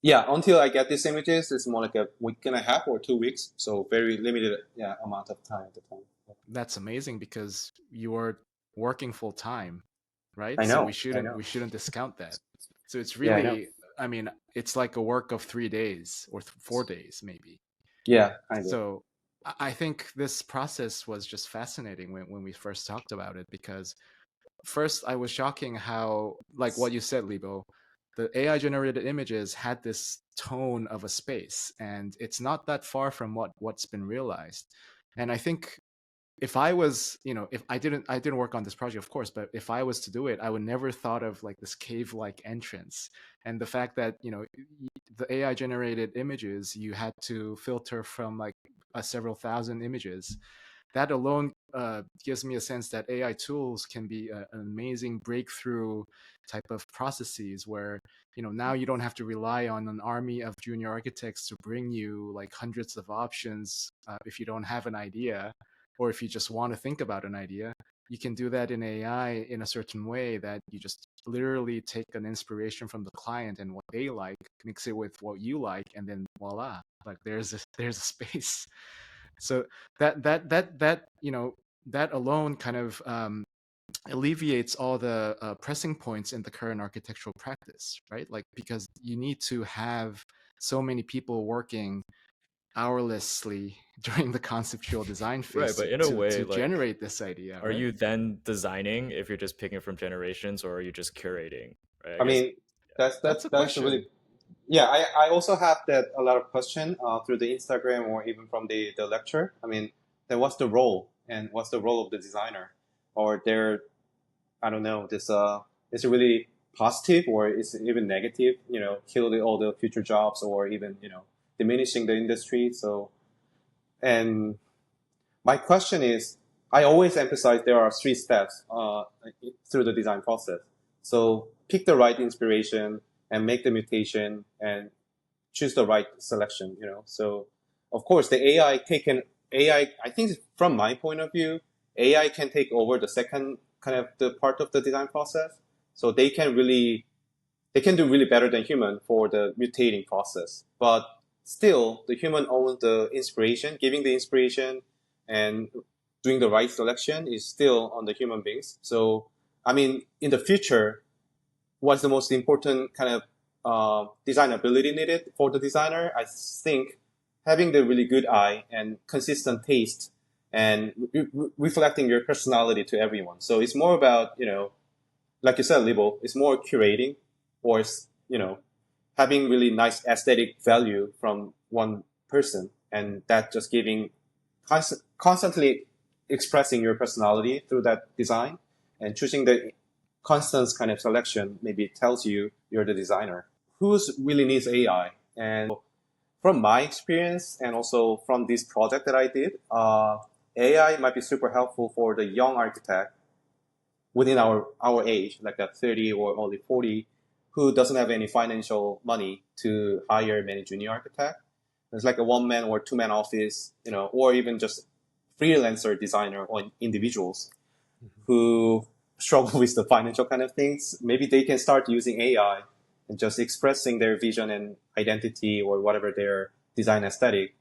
yeah, until I get these images, it's more like a week and a half or 2 weeks. So very limited amount of time at the time. That's amazing because you are working full time, right? I know. So we shouldn't discount that. So it's really, I mean, it's like a work of 3 days or 4 days maybe. Yeah, I do. So I think this process was just fascinating when we first talked about it because first I was shocking how, like what you said, Libo, the AI generated images had this tone of a space, and it's not that far from what's been realized. And I think if I was, if I didn't work on this project, of course, but if I was to do it, I would never thought of like this cave-like entrance. And the fact that, the AI generated images, you had to filter from like several thousand images. That alone gives me a sense that AI tools can be an amazing breakthrough type of processes where, now you don't have to rely on an army of junior architects to bring you like hundreds of options if you don't have an idea, or if you just want to think about an idea. You can do that in AI in a certain way that you just literally take an inspiration from the client and what they like, mix it with what you like, and then voila, like there's a space. So that alone kind of alleviates all the pressing points in the current architectural practice, right? Like, because you need to have so many people working hourlessly during the conceptual design phase Right, but in a way, to like, generate this idea, are right? you then designing if you're just picking from generations, or are you just curating? Right? I mean, that's That's a that's a really question. yeah. I also have that a lot of question through the Instagram or even from the lecture. I mean, then what's the role and what's the role of the designer? Or they're I don't know. This is it really positive or is it even negative? Kill all the future jobs or even diminishing the industry. So and my question is, I always emphasize there are three steps through the design process. So pick the right inspiration and make the mutation and choose the right selection. So of course the AI. I think from my point of view, AI can take over the second kind of the part of the design process. So they can do really better than human for the mutating process. But still, the human owns the inspiration, giving the inspiration and doing the right selection is still on the human beings. So, I mean, in the future, what's the most important kind of design ability needed for the designer? I think having the really good eye and consistent taste and reflecting your personality to everyone. So it's more about, like you said, Libo, it's more curating or, having really nice aesthetic value from one person and that just giving constantly expressing your personality through that design and choosing the constant kind of selection maybe tells you you're the designer. Who's really needs AI? And from my experience and also from this project that I did, AI might be super helpful for the young architect within our age, like at 30 or only 40, who doesn't have any financial money to hire many junior architect. It's like a one-man or two-man office, or even just freelancer designer or individuals who struggle with the financial kind of things. Maybe they can start using AI and just expressing their vision and identity or whatever their design aesthetic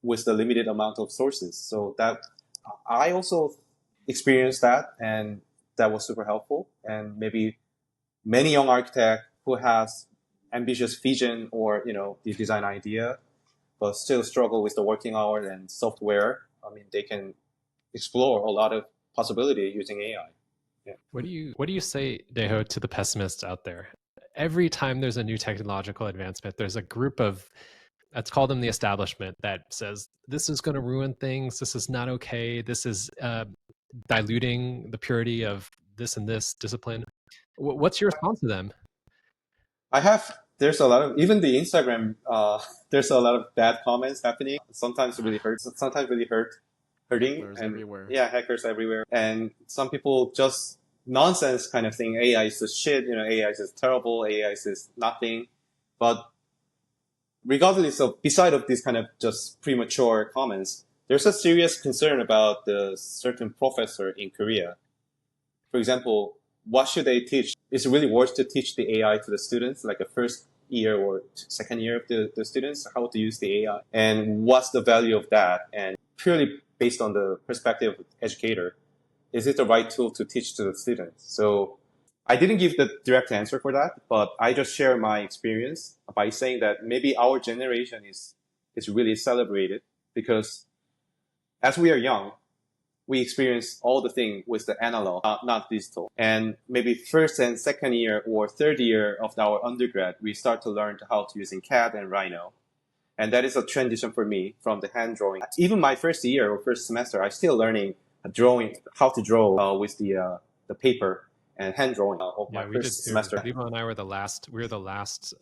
with the limited amount of sources. So that I also experienced that, and that was super helpful. And maybe many young architect who has ambitious vision or the design idea, but still struggle with the working hours and software. I mean, they can explore a lot of possibility using AI. Yeah. What do you say, Daeho, to the pessimists out there? Every time there's a new technological advancement, there's a group of, let's call them the establishment, that says this is going to ruin things. This is not okay. This is diluting the purity of this and this discipline. What's your response to them? There's a lot of, even the Instagram, there's a lot of bad comments happening. Sometimes it really hurts, sometimes really hurting. Hackers And everywhere. yeah, hackers everywhere. And some people just nonsense kind of thing. AI is just shit, AI is just terrible, AI is just nothing. But regardless of, beside of these kind of just premature comments, there's a serious concern about the certain professor in Korea. For example, what should they teach? Is it really worth to teach the AI to the students, like a first year or second year of the students, how to use the AI? And what's the value of that? And purely based on the perspective of the educator, is it the right tool to teach to the students? So I didn't give the direct answer for that, but I just share my experience by saying that maybe our generation is really celebrated because as we are young, we experience all the thing with the analog, not digital. And maybe first and second year or third year of our undergrad, we start to learn how to using CAD and Rhino. And that is a transition for me from the hand drawing. Even my first year or first semester, I'm still learning how to draw with the paper and hand drawing of my first semester. Libo and I were the last. We were the last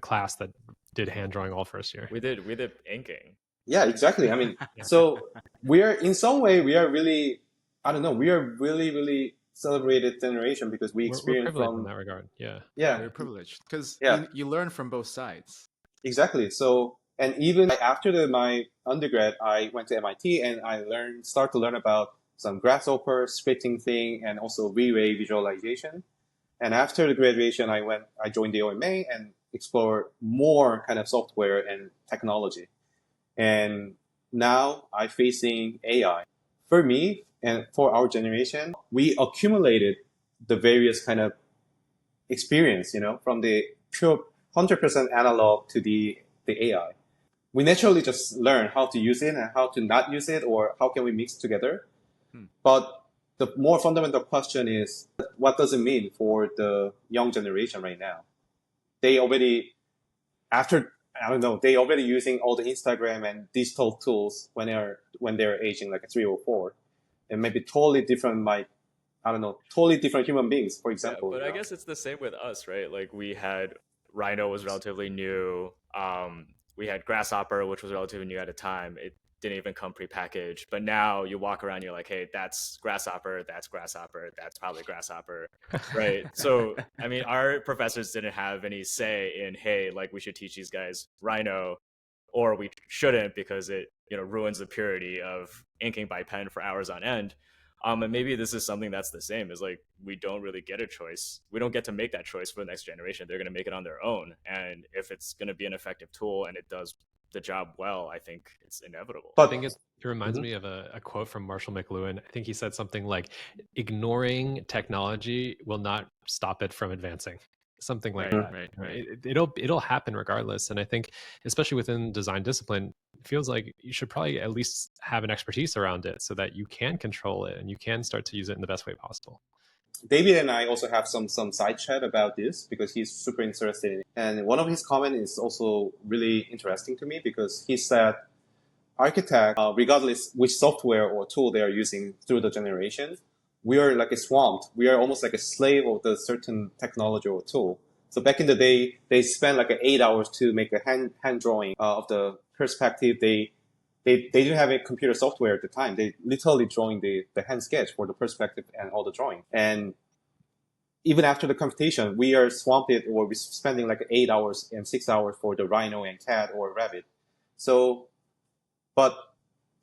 class that did hand drawing all first year. We did inking. Yeah, exactly. I mean, so we are in some way we are really, I don't know, we are really celebrated generation because we experience from in that regard. Yeah, we're privileged because you learn from both sides. Exactly. So, and even after my undergrad, I went to MIT and I start to learn about some grasshopper scripting thing and also V-Ray visualization. And after the graduation, I joined the OMA and explored more kind of software and technology. And now I'm facing AI. For me and for our generation, we accumulated the various kind of experience, from the pure 100% analog to the AI. We naturally just learn how to use it and how to not use it, or how can we mix together. But the more fundamental question is, what does it mean for the young generation right now? They already, they already using all the Instagram and digital tools when they're aging like 3 or 4, and maybe totally different, totally different human beings, for example. Yeah, but I guess it's the same with us, right? Like we had Rhino was relatively new. We had Grasshopper, which was relatively new at the time. It didn't even come prepackaged. But now you walk around, you're like, hey, that's Grasshopper, that's probably Grasshopper, right? So, I mean, our professors didn't have any say in, hey, like we should teach these guys Rhino, or we shouldn't because it, ruins the purity of inking by pen for hours on end. And maybe this is something that's the same, is like, we don't really get a choice. We don't get to make that choice for the next generation. They're going to make it on their own. And if it's going to be an effective tool and it does the job well, I think it's inevitable. But I think it reminds me of a quote from Marshall McLuhan. I think he said something like, ignoring technology will not stop it from advancing. Something like that. Right. It'll happen regardless. And I think, especially within design discipline, it feels like you should probably at least have an expertise around it so that you can control it and you can start to use it in the best way possible. David and I also have some side chat about this because he's super interested in it. And one of his comments is also really interesting to me because he said, architect, regardless which software or tool they are using through the generation, we are like a swamped. We are almost like a slave of the certain technology or tool. So back in the day, they spent like 8 hours to make a hand drawing of the perspective. They didn't have a computer software at the time. They literally drawing the hand sketch for the perspective and all the drawing. And even after the computation, we are swamped or we're spending like 8 hours and 6 hours for the Rhino and CAD or Revit. So, but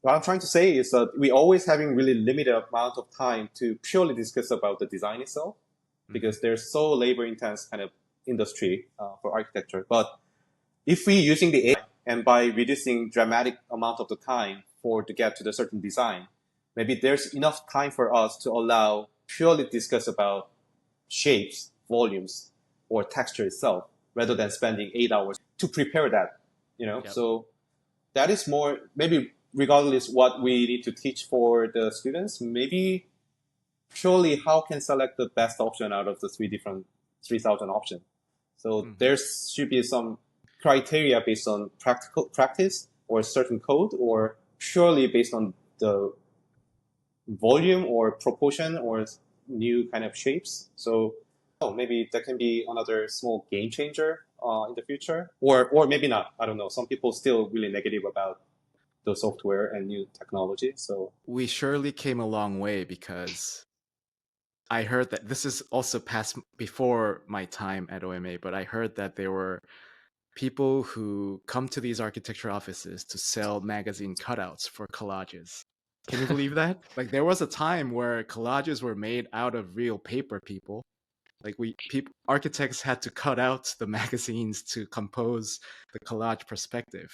what I'm trying to say is that we always having really limited amount of time to purely discuss about the design itself, because there's so labor intense kind of industry for architecture. But if we using the AI and by reducing dramatic amount of the time to get to the certain design, maybe there's enough time for us to allow purely discuss about shapes, volumes, or texture itself, rather than spending 8 hours to prepare that, Yep. So that is more, maybe regardless what we need to teach for the students, maybe purely how can select the best option out of the 3,000 options. So there should be some criteria based on practical practice or certain code, or purely based on the volume or proportion or new kind of shapes. So maybe that can be another small game changer in the future, or maybe not. I don't know. Some people still really negative about the software and new technology. So we surely came a long way, because I heard that this is also past before my time at OMA, but I heard that there were people who come to these architecture offices to sell magazine cutouts for collages. Can you believe that? Like, there was a time where collages were made out of real paper, people. Like, architects had to cut out the magazines to compose the collage perspective.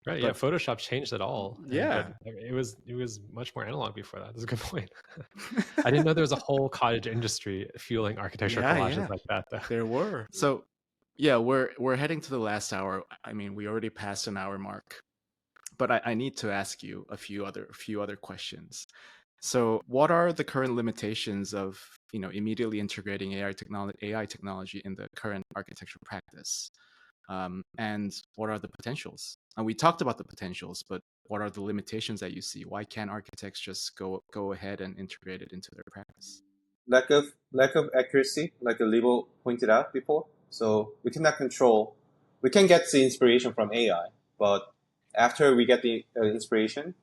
Right. Yeah. Photoshop changed it all. Yeah. It was much more analog before that. That's a good point. I didn't know there was a whole cottage industry fueling architecture collages like that, though. There were. So yeah, we're heading to the last hour. I mean, we already passed an hour mark. but I need to ask you a few other questions. So, what are the current limitations of immediately integrating AI technology in the current architecture practice? And what are the potentials? And we talked about the potentials, but what are the limitations that you see? Why can't architects just go ahead and integrate it into their practice? Lack of accuracy, like Libo pointed out before. So we cannot control. We can get the inspiration from AI, but after we get the inspiration,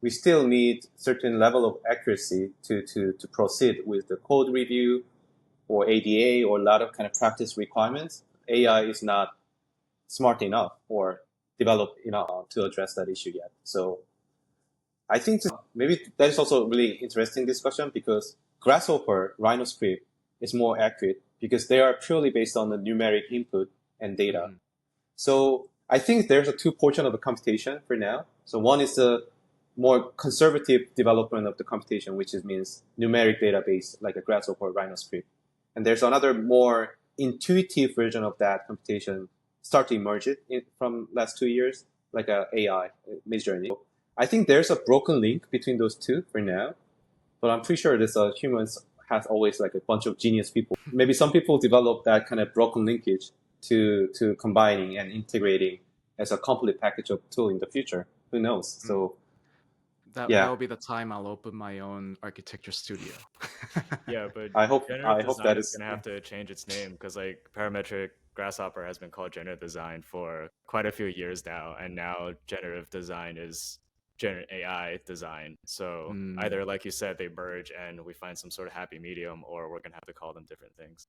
we still need certain level of accuracy to proceed with the code review or ADA or a lot of kind of practice requirements. AI is not smart enough or developed enough to address that issue yet. So I think maybe that is also a really interesting discussion because Grasshopper, Rhino script is more accurate because they are purely based on the numeric input and data. Mhm. So I think there's a two portion of the computation for now. So one is the more conservative development of the computation, which means numeric database like a Grasshopper or Rhino script. And there's another more intuitive version of that computation start to emerge from last 2 years, like a AI, Midjourney. I think there's a broken link between those two for now, but I'm pretty sure this humans has always like a bunch of genius people. Maybe some people develop that kind of broken linkage to combining and integrating as a complete package of tool in the future. Who knows? So That yeah, will be the time I'll open my own architecture studio. Yeah, but I hope generative design that is is going to have to change its name because like parametric Grasshopper has been called generative design for quite a few years now, and now generative design is AI design. So either, like you said, they merge and we find some sort of happy medium, or we're going to have to call them different things.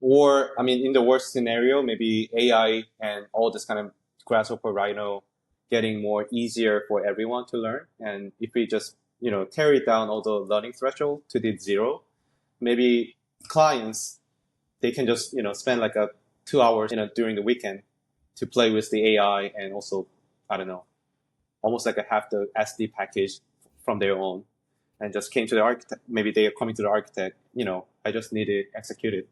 Or, I mean, in the worst scenario, maybe AI and all this kind of Grasshopper Rhino getting more easier for everyone to learn. And if we just, tear it down all the learning threshold to the zero, maybe clients, they can just, spend like 2 hours, during the weekend to play with the AI and also, I don't know, almost like a half the SD package from their own and just came to the architect. Maybe they are coming to the architect, I just need it executed.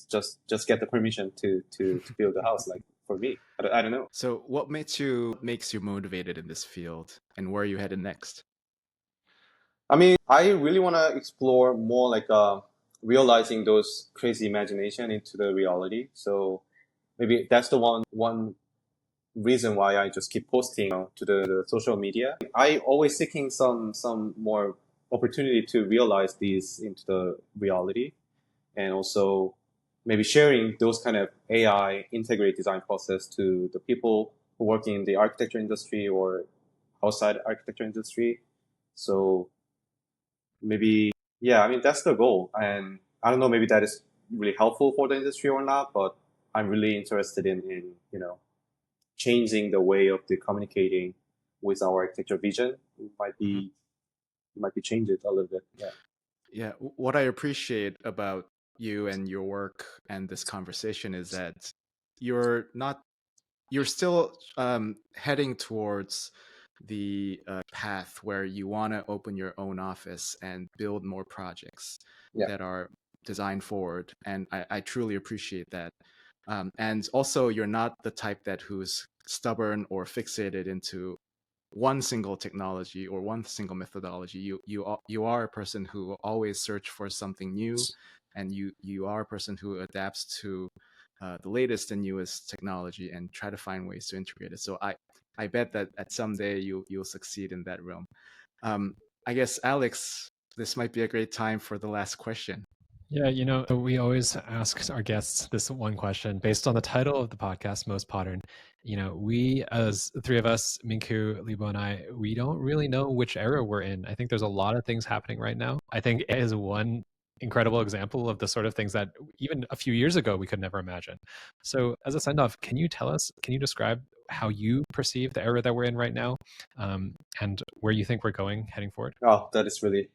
Just get the permission to build the house. Like for me, I don't know. So, what makes you motivated in this field, and where are you headed next? I mean, I really want to explore more like realizing those crazy imagination into the reality. So maybe that's the one reason why I just keep posting to the social media. I always seeking some more opportunity to realize these into the reality, and also maybe sharing those kind of AI integrated design process to the people who work in the architecture industry or outside architecture industry. So maybe, yeah, I mean, that's the goal. And I don't know, maybe that is really helpful for the industry or not, but I'm really interested in changing the way of the communicating with our architecture vision. It might be change it a little bit. Yeah. Yeah, what I appreciate about you and your work and this conversation is that you're not you're still heading towards the path where you want to open your own office and build more projects Yeah. that are designed forward, and I truly appreciate that. And also, you're not the type that who's stubborn or fixated into one single technology or one single methodology. You are a person who always search for something new, and you are a person who adapts to the latest and newest technology and try to find ways to integrate it. So I bet that at someday you'll succeed in that realm. I guess Alex, this might be a great time for the last question. Yeah, we always ask our guests this one question based on the title of the podcast, Most Modern. We, as the three of us, Minku, Libo, and I, we don't really know which era we're in. I think there's a lot of things happening right now. I think it is one incredible example of the sort of things that even a few years ago we could never imagine. So, as a send off, can you describe how you perceive the era that we're in right now, and where you think we're going heading forward? Oh, that is really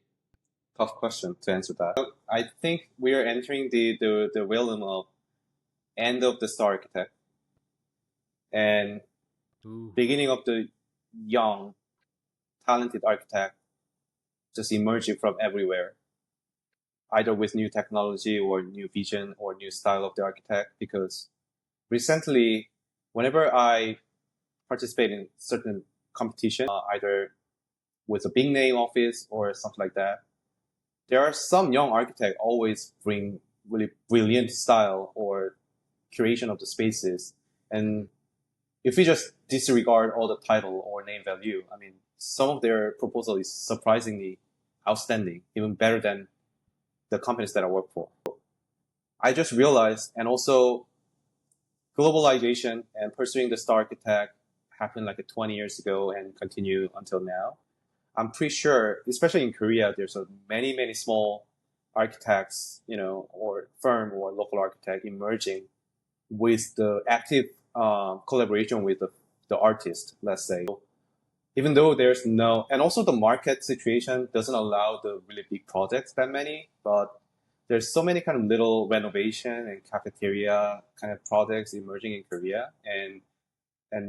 tough question to answer that. I think we are entering the realm of end of the star architect and Ooh. beginning of the young, talented architect just emerging from everywhere, either with new technology or new vision or new style of the architect. Because recently, whenever I participate in certain competition, either with a big name office or something like that. There are some young architects always bring really brilliant style or curation of the spaces. And if we just disregard all the title or name value, I mean, some of their proposal is surprisingly outstanding, even better than the companies that I work for. I just realized, and also globalization and pursuing the star architect happened like 20 years ago and continue until now. I'm pretty sure, especially in Korea, there's many small architects, or firm or local architect emerging with the active collaboration with the artist, let's say. Even though there's and also the market situation doesn't allow the really big projects that many, but there's so many kind of little renovation and cafeteria kind of projects emerging in Korea, and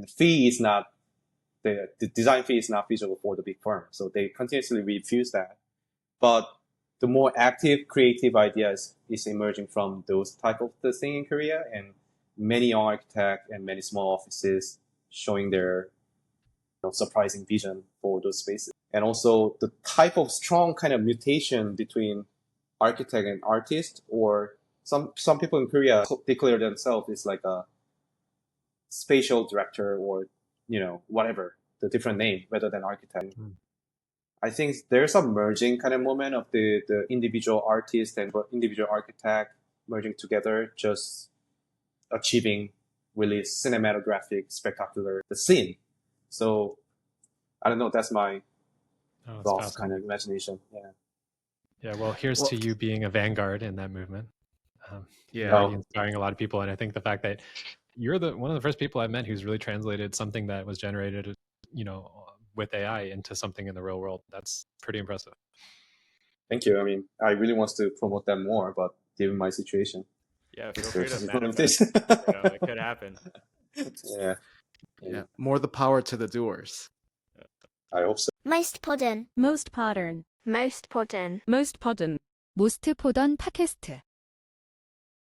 the fee is not the design fee is not feasible for the big firm, so they continuously refuse that. But the more active, creative ideas is emerging from those type of the thing in Korea, and many young architects and many small offices showing their surprising vision for those spaces. And also the type of strong kind of mutation between architect and artist, or some people in Korea declare themselves as like a spatial director or, whatever, the different name rather than architect. I think there's a merging kind of moment of the individual artist and individual architect merging together, just achieving really cinematographic, spectacular the scene. So I don't know, that's my rough kind of imagination. Yeah, well, here's to you being a vanguard in that movement. Yeah. Inspiring a lot of people. And I think the fact that you're one of the first people I met who's really translated something that was generated, with AI into something in the real world, that's pretty impressive. Thank you. I mean, I really want to promote them more, but given my situation. Yeah, feel free to manifest. It could happen. Yeah. More the power to the doers. I hope so. Most modern. most modern, Most modern. most modern, most modern 팟캐스트.